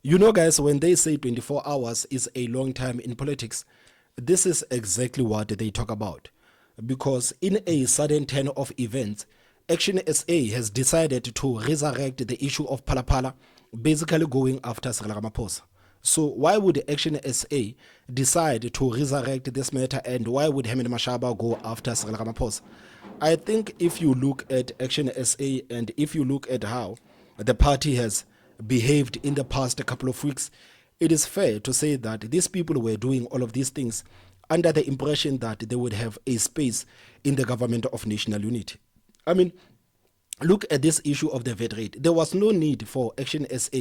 You know, guys, when they say 24 hours is a long time in politics, this is exactly what they talk about. Because in a sudden turn of events, Action SA has decided to resurrect the issue of Phala-Phala, basically going after Cyril Ramaphosa. So why would Action SA decide to resurrect this matter, and why would Hamid Mashaba go after Cyril Ramaphosa? I think if you look at Action SA and if you look at how the party has behaved in the past couple of weeks, it is fair to say that these people were doing all of these things under the impression that they would have a space in the government of national unity. I mean, look at this issue of the VAT rate. There was no need for Action SA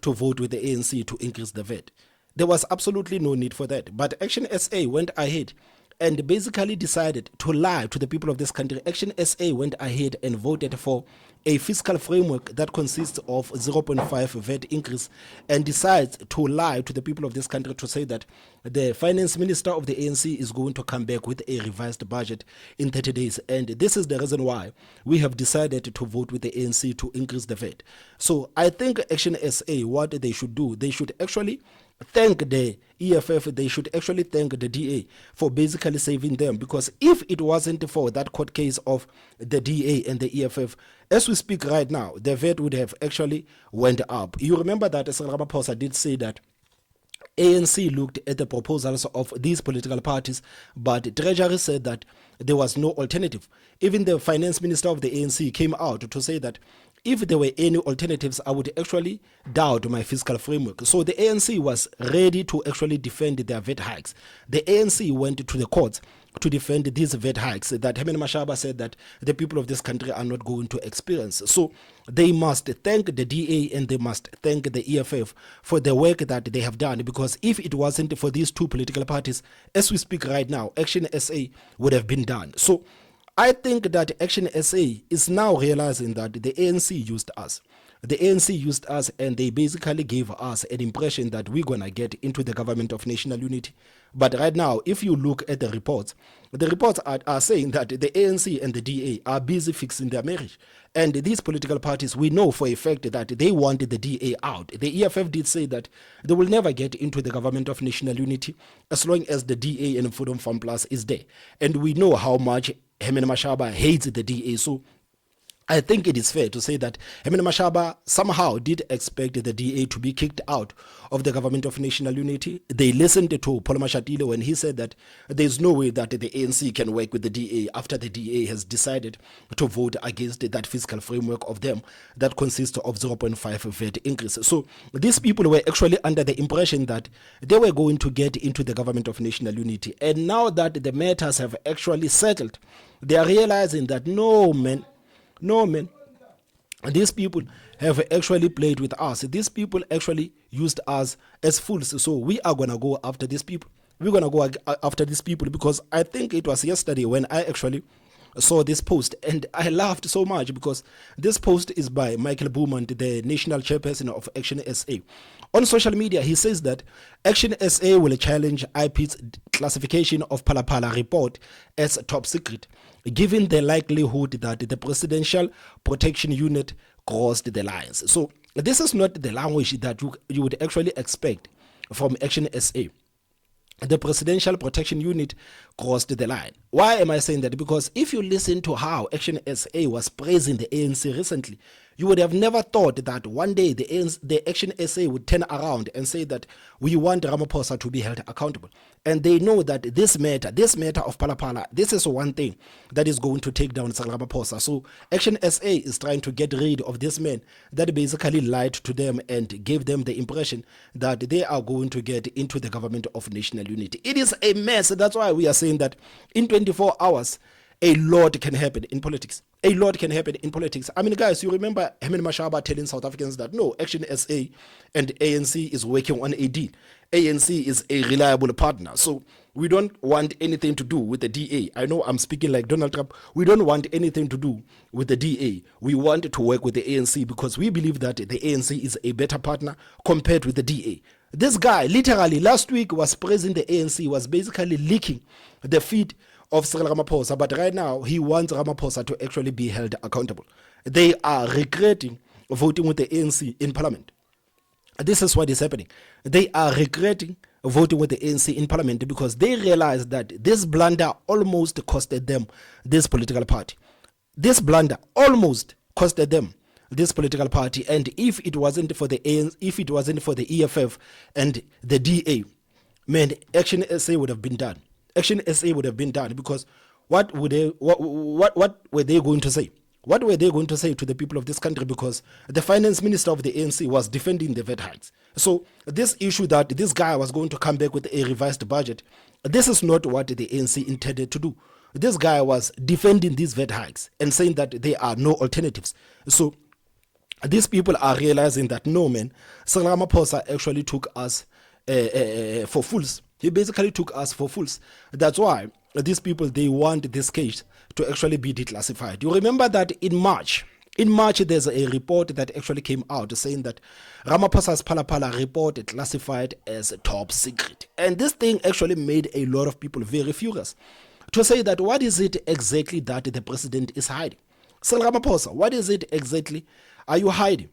to vote with the ANC to increase the VAT. There was absolutely no need for that. But Action SA went ahead and basically decided to lie to the people of this country. Action SA went ahead and voted for a fiscal framework that consists of 0.5 VAT increase, and decides to lie to the people of this country to say that the finance minister of the ANC is going to come back with a revised budget in 30 days. And this is the reason why we have decided to vote with the ANC to increase the VAT. So I think Action SA, what they should do, they should actually thank the EFF, they should actually thank the DA for basically saving them, because if it wasn't for that court case of the DA and the EFF, as we speak right now, the VAT would have actually went up. You remember that Cyril Ramaphosa did say that ANC looked at the proposals of these political parties, but Treasury said that there was no alternative. Even the finance minister of the ANC came out to say that if there were any alternatives, I would actually doubt my fiscal framework. So the ANC was ready to actually defend their VAT hikes. The ANC went to the courts to defend these VAT hikes that Hamid Mashaba said that the people of this country are not going to experience. So they must thank the DA and they must thank the EFF for the work that they have done, because if it wasn't for these two political parties, as we speak right now, Action SA would have been done. So I think that Action SA is now realizing that the ANC used us. The ANC used us, and they basically gave us an impression that we're going to get into the government of national unity. But right now, if you look at the reports are saying that the ANC and the DA are busy fixing their marriage. And these political parties, we know for a fact that they wanted the DA out. The EFF did say that they will never get into the government of national unity as long as the DA and Freedom Farm Plus is there. And we know how much Hamid Mashaba hates the DA. So I think it is fair to say that Hamid Mashaba somehow did expect the DA to be kicked out of the government of national unity. They listened to Paul Mashatile when he said that there is no way that the ANC can work with the DA after the DA has decided to vote against that fiscal framework of them that consists of 0.5 VAT increase. So these people were actually under the impression that they were going to get into the government of national unity. And now that the matters have actually settled, they are realizing that no, man, these people have actually played with us. These people actually used us as fools. So we are going to go after these people. We're going to go after these people, because I think it was yesterday when I actually saw this post, and I laughed so much because this post is by Michael Boomant, the national chairperson of Action SA. On social media, he says that Action SA will challenge IP's classification of Phala-Phala report as top secret, given the likelihood that the Presidential Protection Unit crossed the lines. So this is not the language that you would actually expect from Action SA. The Presidential Protection Unit crossed the line. Why am I saying that? Because if you listen to how Action SA was praising the ANC recently, you would have never thought that one day the Action SA would turn around and say that we want Ramaphosa to be held accountable. And they know that this matter of Phala-Phala, this is one thing that is going to take down Cyril Ramaphosa. So Action SA is trying to get rid of this man that basically lied to them and gave them the impression that they are going to get into the government of national unity. It is a mess. That's why we are saying that in 24 hours, a lot can happen in politics. A lot can happen in politics. I mean, guys, you remember Hamid Mashaba telling South Africans that no, Action SA and ANC is working on a deal. ANC is a reliable partner. So we don't want anything to do with the DA. I know I'm speaking like Donald Trump. We don't want anything to do with the DA. We want to work with the ANC because we believe that the ANC is a better partner compared with the DA. This guy literally last week was praising the ANC, was basically licking the feet of Cyril Ramaphosa, but right now he wants Ramaphosa to actually be held accountable. They are regretting voting with the ANC in parliament. This is what is happening. They are regretting voting with the ANC in parliament because they realize that this blunder almost costed them this political party. This blunder almost costed them this political party. And if it wasn't for the ANC, if it wasn't for the EFF and the DA, man, Action SA would have been done. Action SA would have been done because what were they going to say? What were they going to say to the people of this country? Because the finance minister of the ANC was defending the VAT hikes. So this issue that this guy was going to come back with a revised budget, this is not what the ANC intended to do. This guy was defending these VAT hikes and saying that there are no alternatives. So these people are realizing that no, man, Cyril Ramaphosa actually took us for fools. He basically took us for fools. That's why these people, they want this case to actually be declassified. You remember that in March, there's a report that actually came out saying that Ramaphosa's Phala-Phala report classified as top secret. And this thing actually made a lot of people very furious to say that what is it exactly that the president is hiding? Cyril Ramaphosa, what is it exactly are you hiding?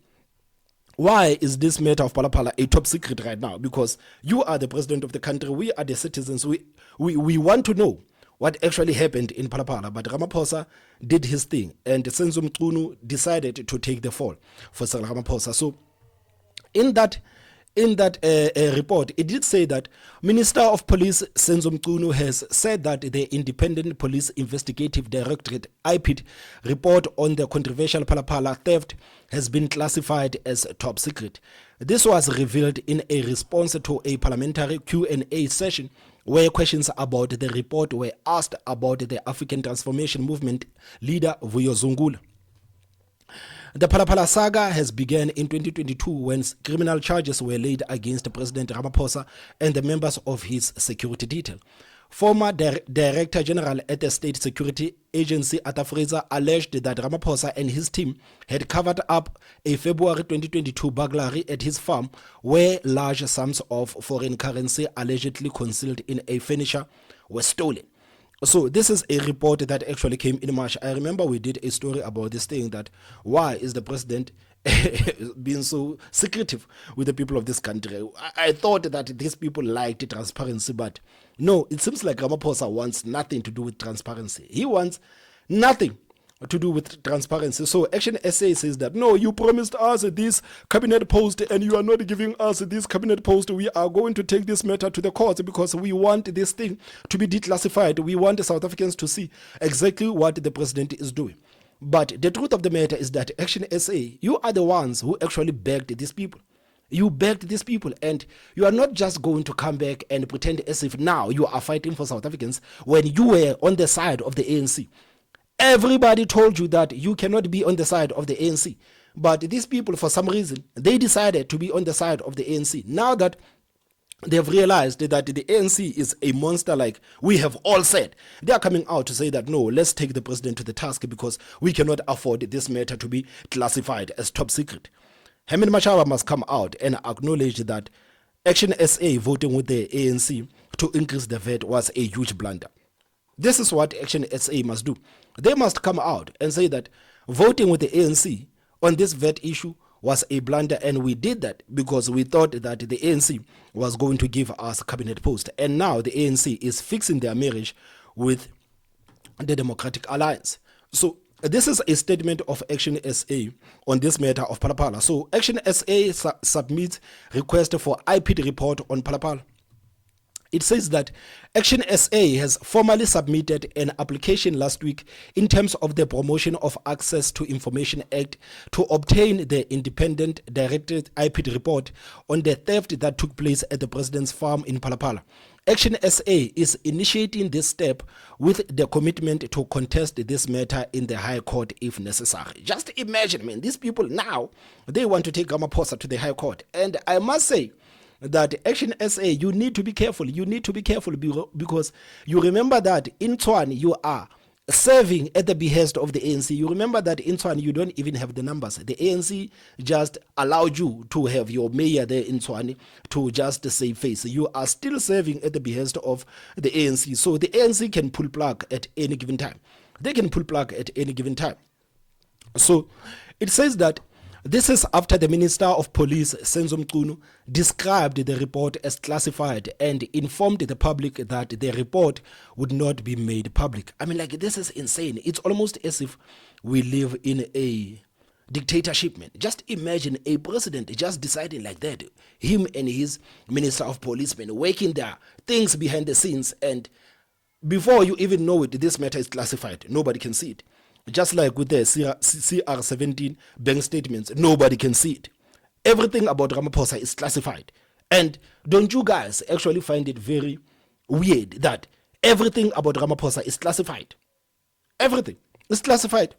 Why is this matter of Phala-Phala a top secret right now? Because you are the president of the country. We are the citizens. We want to know what actually happened in Phala-Phala. But Ramaphosa did his thing. And Senzo Mchunu decided to take the fall for Cyril Ramaphosa. So in that report, it did say that Minister of Police Senzo Mchunu has said that the Independent Police Investigative Directorate IPID report on the controversial Phala-Phala theft has been classified as top secret. This was revealed in a response to a parliamentary Q&A session where questions about the report were asked about the African Transformation Movement leader Vuyo Zungula. The Phala-Phala saga has begun in 2022 when criminal charges were laid against President Ramaphosa and the members of his security detail. Former Director General at the State Security Agency, Arthur Fraser, alleged that Ramaphosa and his team had covered up a February 2022 burglary at his farm where large sums of foreign currency allegedly concealed in a furniture were stolen. So this is a report that actually came in March. I remember we did a story about this thing, that why is the president being so secretive with the people of this country? I thought that these people liked transparency, but no, it seems like Ramaphosa wants nothing to do with transparency. He wants nothing to do with transparency. So ActionSA says that, no, you promised us this cabinet post and you are not giving us this cabinet post. We are going to take this matter to the courts because we want this thing to be declassified. We want the South Africans to see exactly what the president is doing. But the truth of the matter is that ActionSA, you are the ones who actually begged these people. You begged these people, and you are not just going to come back and pretend as if now you are fighting for South Africans when you were on the side of the ANC. Everybody told you that you cannot be on the side of the ANC. But these people, for some reason, they decided to be on the side of the ANC. Now that they've realized that the ANC is a monster like we have all said, they are coming out to say that, no, let's take the president to the task because we cannot afford this matter to be classified as top secret. Herman Mashaba must come out and acknowledge that ActionSA voting with the ANC to increase the VAT was a huge blunder. This is what ActionSA must do. They must come out and say that voting with the ANC on this VAT issue was a blunder, and we did that because we thought that the ANC was going to give us a cabinet post. And now the ANC is fixing their marriage with the Democratic Alliance. So this is a statement of ActionSA on this matter of Phala-Phala. So ActionSA submits request for IPID report on Phala-Phala. It says that ActionSA has formally submitted an application last week in terms of the Promotion of Access to Information Act to obtain the independent directed IPID report on the theft that took place at the president's farm in Phala-Phala. ActionSA is initiating this step with the commitment to contest this matter in the High Court if necessary. Just imagine, man, these people now, they want to take Ramaphosa to the High Court. And I must say, that ActionSA, you need to be careful. You need to be careful because you remember that in Tshwane you are serving at the behest of the ANC. You remember that in Tshwane you don't even have the numbers. The ANC just allowed you to have your mayor there in Tshwane to just save face. You are still serving at the behest of the ANC. So the ANC can pull plug at any given time. They can pull plug at any given time. So it says that This is after the Minister of Police, Senzo Mchunu, described the report as classified and informed the public that the report would not be made public. I mean, like, this is insane. It's almost as if we live in a dictatorship, man. Just imagine a president just deciding like that. Him and his Minister of Police, man, working their things behind the scenes, and before you even know it, this matter is classified. Nobody can see it. Just like with the CR17 bank statements, nobody can see it. Everything about Ramaphosa is classified. And don't you guys actually find it very weird that everything about Ramaphosa is classified? Everything is classified.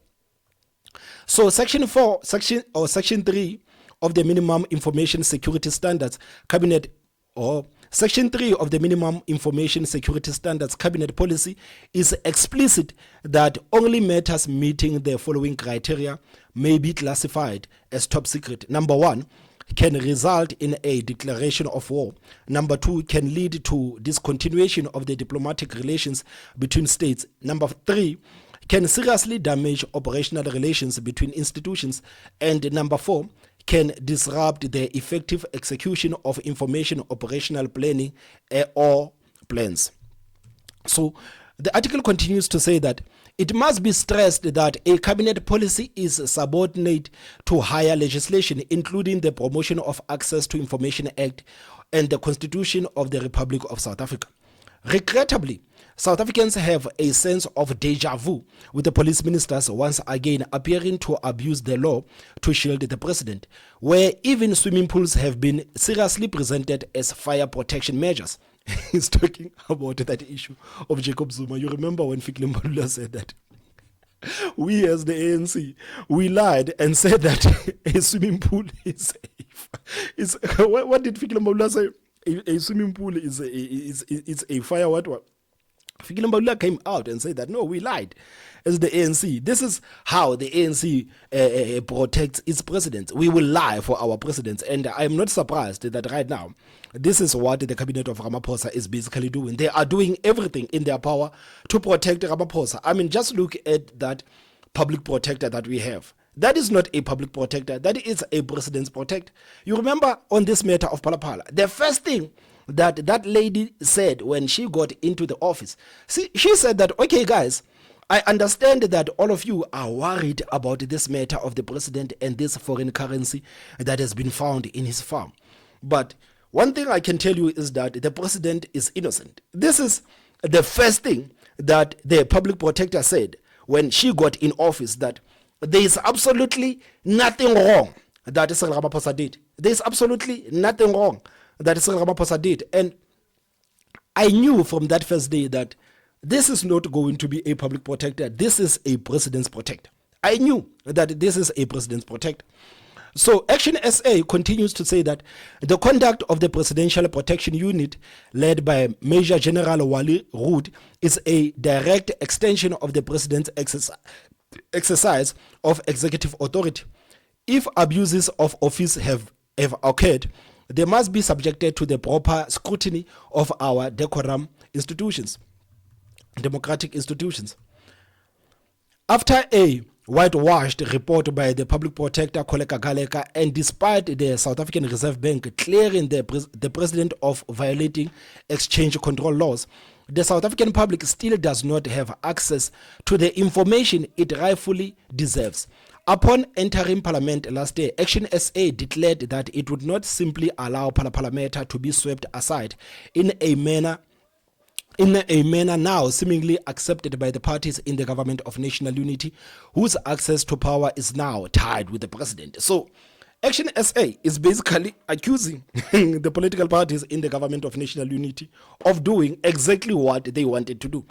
So Section 3 of the Minimum Information Security Standards Cabinet, or Section 3 of the Minimum Information Security Standards Cabinet Policy is explicit that only matters meeting the following criteria may be classified as top secret. Number 1, can result in a declaration of war. Number 2, can lead to discontinuation of the diplomatic relations between states. Number 3, can seriously damage operational relations between institutions. And number 4, can disrupt the effective execution of information operational planning or plans. So the article continues to say that it must be stressed that a cabinet policy is subordinate to higher legislation, including the Promotion of Access to Information Act and the Constitution of the Republic of South Africa. Regrettably, South Africans have a sense of deja vu with the police ministers once again appearing to abuse the law to shield the president, where even swimming pools have been seriously presented as fire protection measures. He's talking about that issue of Jacob Zuma. You remember when Fikile Mbalula said that? We as the ANC, we lied and said that a swimming pool is what did Fikile Mbalula say? A swimming pool is a fire what? Fikile Mbalula came out and said that no, we lied as the ANC. This is how the ANC protects its presidents. We will lie for our presidents, and I'm not surprised that right now this is what the cabinet of Ramaphosa is basically doing. They are doing everything in their power to protect Ramaphosa. I mean, just look at that public protector that we have. That is not a public protector. That is a president's protector. You remember on this matter of Phala-Phala, the first thing that lady said when she got into the office, she said that, okay, guys, I understand that all of you are worried about this matter of the president and this foreign currency that has been found in his farm. But one thing I can tell you is that the president is innocent. This is the first thing that the public protector said when she got in office, that there is absolutely nothing wrong that Cyril Ramaphosa did. There is absolutely nothing wrong that Cyril Ramaphosa did. And I knew from that first day that this is not going to be a public protector. This is a president's protector. I knew that this is a president's protector. So ActionSA continues to say that the conduct of the Presidential Protection Unit led by Major General Wally Rood is a direct extension of the president's exercise of executive authority. If abuses of office have occurred, they must be subjected to the proper scrutiny of our democratic institutions. After a whitewashed report by the public protector Koleka Galeka, and despite the South African Reserve Bank clearing the president of violating exchange control laws, the South African public still does not have access to the information it rightfully deserves. Upon entering Parliament last year, ActionSA declared that it would not simply allow Phala-Phala matter to be swept aside in a manner now seemingly accepted by the parties in the government of national unity, whose access to power is now tied with the president. So ActionSA is basically accusing the political parties in the government of national unity of doing exactly what they wanted to do.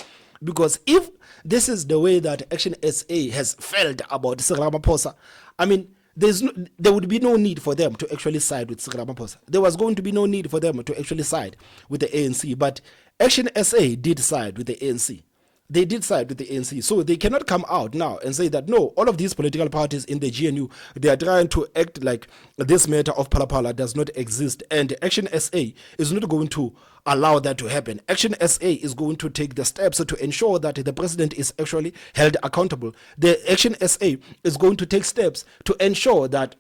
Because if this is the way that ActionSA has felt about Cyril Ramaphosa, I mean, there would be no need for them to actually side with Cyril Ramaphosa. There was going to be no need for them to actually side with the ANC. But ActionSA did side with the ANC. They did side with the ANC. So they cannot come out now and say that, no, all of these political parties in the GNU, they are trying to act like this matter of Phala-Phala does not exist. And ActionSA is not going to allow that to happen. ActionSA is going to take the steps to ensure that the president is actually held accountable. The ActionSA is going to take steps to ensure that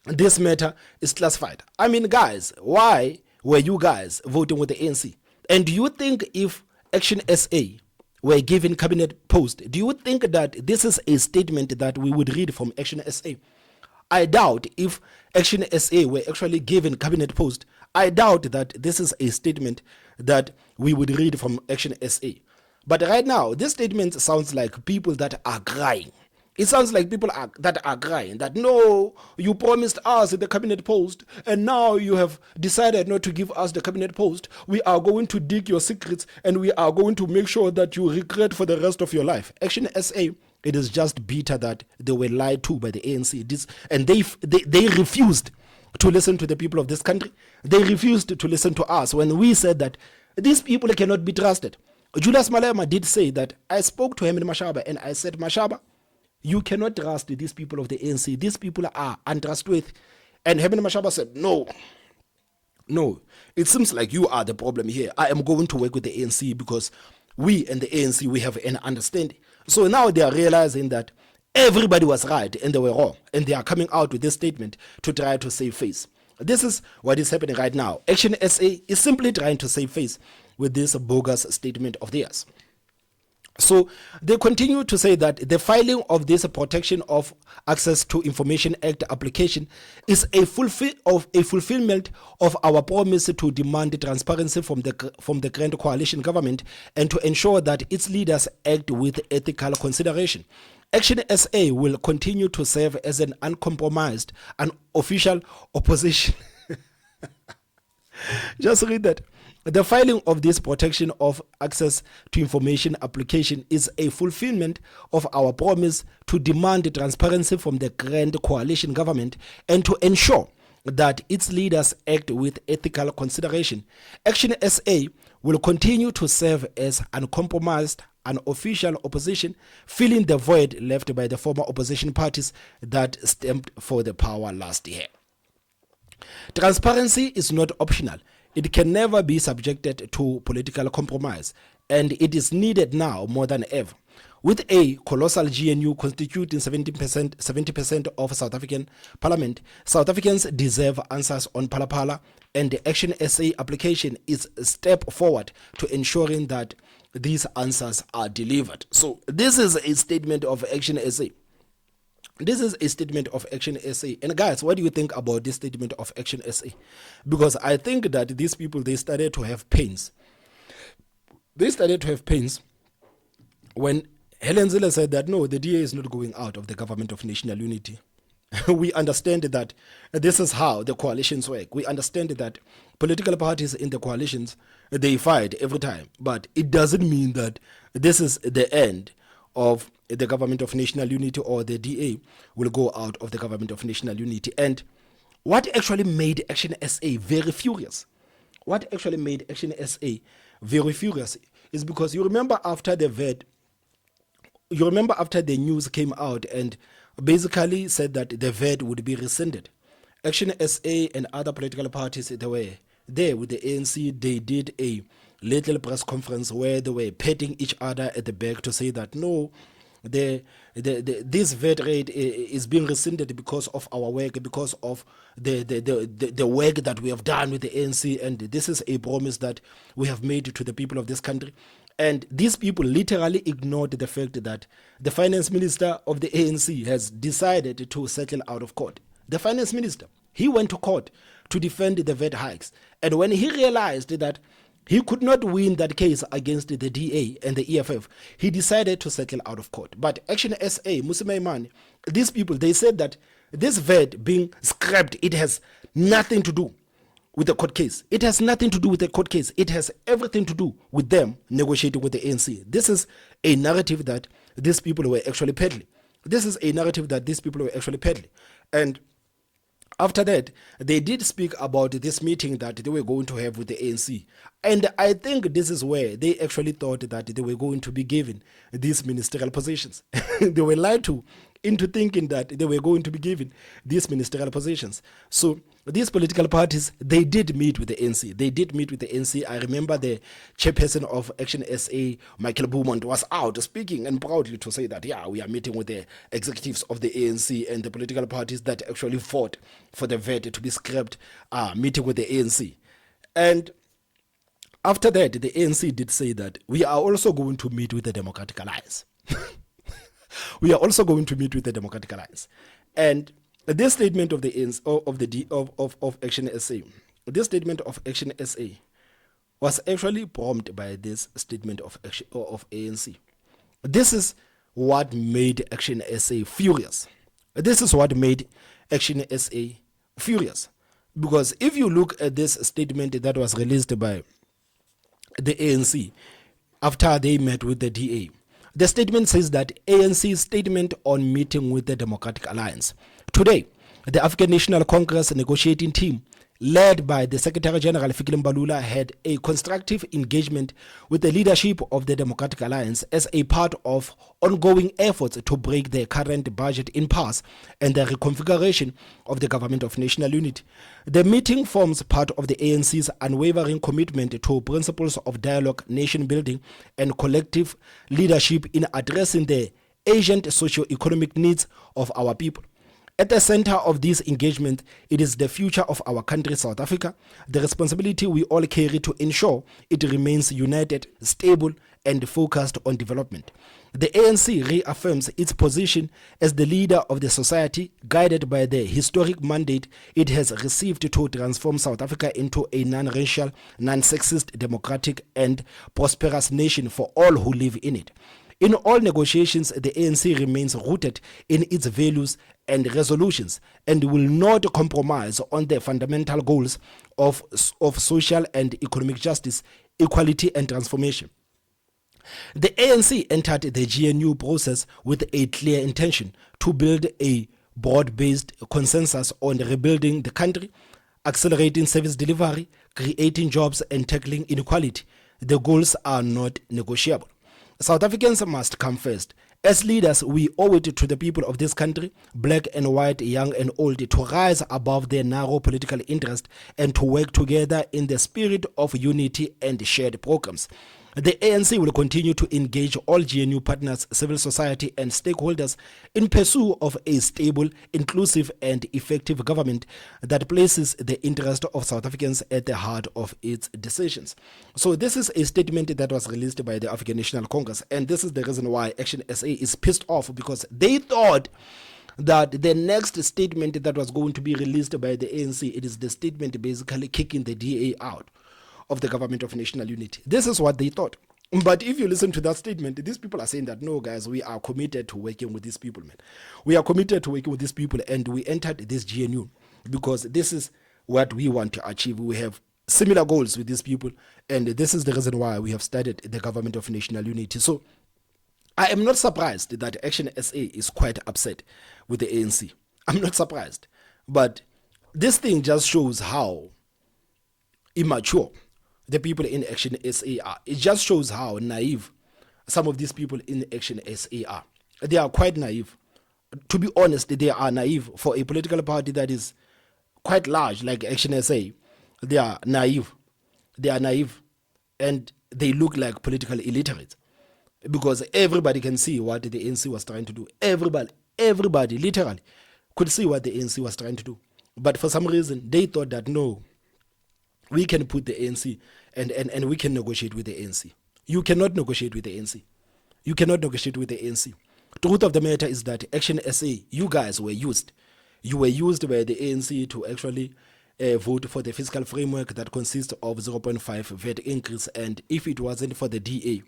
this matter is classified. I mean, guys, why were you guys voting with the ANC? And do you think if Action SA were given cabinet post, do you think that this is a statement that we would read from Action SA? I doubt if Action SA were actually given cabinet post. I doubt that this is a statement that we would read from Action SA. But right now, this statement sounds like people that are crying. It sounds like people that are crying that, no, you promised us the cabinet post and now you have decided not to give us the cabinet post. We are going to dig your secrets and we are going to make sure that you regret for the rest of your life. Action SA, it is just bitter that they were lied to by the ANC, and they refused to listen to the people of this country. They refused to listen to us when we said that these people cannot be trusted. Julius Malema did say that I spoke to him in Mashaba and I said, Mashaba, you cannot trust these people of the ANC. These people are untrustworthy. And Hemen Mashaba said, no, it seems like you are the problem here. I am going to work with the ANC because we and the ANC, we have an understanding. So now they are realizing that everybody was right and they were wrong. And they are coming out with this statement to try to save face. This is what is happening right now. Action SA is simply trying to save face with this bogus statement of theirs. So they continue to say that the filing of this Protection of Access to Information Act application is a fulfillment of our promise to demand transparency from the current coalition government and to ensure that its leaders act with ethical consideration. Action SA will continue to serve as an uncompromised and official opposition. Just read that. The filing of this Protection of Access to Information application is a fulfillment of our promise to demand transparency from the current coalition government and to ensure that its leaders act with ethical consideration. Action SA will continue to serve as uncompromised and official opposition, filling the void left by the former opposition parties that stamped for the power last year. Transparency is not optional. It can never be subjected to political compromise, and it is needed now more than ever. With a colossal GNU constituting 70% of South African parliament, South Africans deserve answers on Phala-Phala, and the Action SA application is a step forward to ensuring that these answers are delivered. So this is a statement of Action SA. This is a statement of Action SA. And guys, what do you think about this statement of Action SA? Because I think that these people, they started to have pains. They started to have pains when Helen Zille said that, no, the DA is not going out of the Government of National Unity. We understand that this is how the coalitions work. We understand that political parties in the coalitions, they fight every time. But it doesn't mean that this is the end of the Government of National Unity or the DA will go out of the Government of National Unity. And what actually made Action SA very furious? What actually made Action SA very furious is because you remember after the news came out and basically said that the VET would be rescinded. Action SA and other political parties, they were there with the ANC. They did a little press conference where they were patting each other at the back to say that no, this VET rate is being rescinded because of our work, because of the work that we have done with the ANC, and this is a promise that we have made to the people of this country. And these people literally ignored the fact that the finance minister of the ANC has decided to settle out of court. The finance minister, he went to court to defend the VET hikes. And when he realized that he could not win that case against the DA and the EFF, he decided to settle out of court. But Action SA, Musimaiman, these people, they said that this VET being scrapped, it has nothing to do with the court case. It has nothing to do with the court case. It has everything to do with them negotiating with the ANC. This is a narrative that these people were actually peddling. And after that, they did speak about this meeting that they were going to have with the ANC. And I think this is where they actually thought that they were going to be given these ministerial positions. They were lied to into thinking that they were going to be given these ministerial positions. So these political parties, they did meet with the ANC. They did meet with the ANC. I remember the chairperson of ActionSA, Michael Beaumont, was out speaking and proudly to say that, yeah, we are meeting with the executives of the ANC and the political parties that actually fought for the VAT to be scrapped, meeting with the ANC. And after that, the ANC did say that we are also going to meet with the Democratic Alliance. We are also going to meet with the Democratic Alliance. And this statement of the ANC, of ActionSA, this statement of ActionSA was actually prompted by this statement of ANC. This is what made ActionSA furious. This is what made ActionSA furious. Because if you look at this statement that was released by the ANC after they met with the DA, the statement says that ANC's statement on meeting with the Democratic Alliance. Today, the African National Congress negotiating team, led by the Secretary General Fikile Mbalula, had a constructive engagement with the leadership of the Democratic Alliance as a part of ongoing efforts to break the current budget impasse and the reconfiguration of the Government of National Unity. The meeting forms part of the ANC's unwavering commitment to principles of dialogue, nation building, and collective leadership in addressing the urgent socio-economic needs of our people. At the center of this engagement, it is the future of our country, South Africa, the responsibility we all carry to ensure it remains united, stable, and focused on development. The ANC reaffirms its position as the leader of the society, guided by the historic mandate it has received to transform South Africa into a non-racial, non-sexist, democratic, and prosperous nation for all who live in it. In all negotiations, the ANC remains rooted in its values and resolutions and will not compromise on the fundamental goals of social and economic justice, equality, and transformation. The ANC entered the GNU process with a clear intention to build a broad-based consensus on rebuilding the country, accelerating service delivery, creating jobs, and tackling inequality. The goals are not negotiable. South Africans must come first. As leaders, we owe it to the people of this country, black and white, young and old, to rise above their narrow political interest and to work together in the spirit of unity and shared programs. The ANC will continue to engage all GNU partners, civil society, and stakeholders in pursuit of a stable, inclusive, and effective government that places the interest of South Africans at the heart of its decisions. So this is a statement that was released by the African National Congress, and this is the reason why ActionSA is pissed off, because they thought that the next statement that was going to be released by the ANC, it is the statement basically kicking the DA out of the Government of National Unity. This is what they thought. But if you listen to that statement, these people are saying that, no, guys, we are committed to working with these people, man. We are committed to working with these people, and we entered this GNU because this is what we want to achieve. We have similar goals with these people, and this is the reason why we have started the Government of National Unity. So I am not surprised that ActionSA is quite upset with the ANC. I'm not surprised. But this thing just shows how immature the people in ActionSA are. It just shows how naive some of these people in ActionSA are. They are quite naive. To be honest, they are naive. For a political party that is quite large, like ActionSA, they are naive. They are naive. And they look like political illiterates. Because everybody can see what the ANC was trying to do. Everybody literally could see what the ANC was trying to do. But for some reason, they thought that, no, we can put the ANC and we can negotiate with the ANC. You cannot negotiate with the ANC. You cannot negotiate with the ANC. Truth of the matter is that ActionSA, you guys were used. You were used by the ANC to actually vote for the fiscal framework that consists of 0.5 VAT increase. And if it wasn't for the DA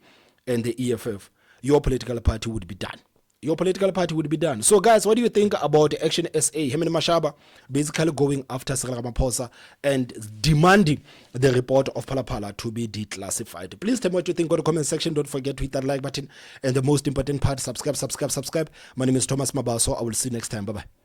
and the EFF, your political party would be done. Your political party would be done. So guys, what do you think about ActionSA? Hemeni Mashaba basically going after Cyril Ramaphosa and demanding the report of Phala-Phala to be declassified. Please tell me what you think in the comment section. Don't forget to hit that like button. And the most important part, subscribe. My name is Thomas Mabaso. I will see you next time. Bye-bye.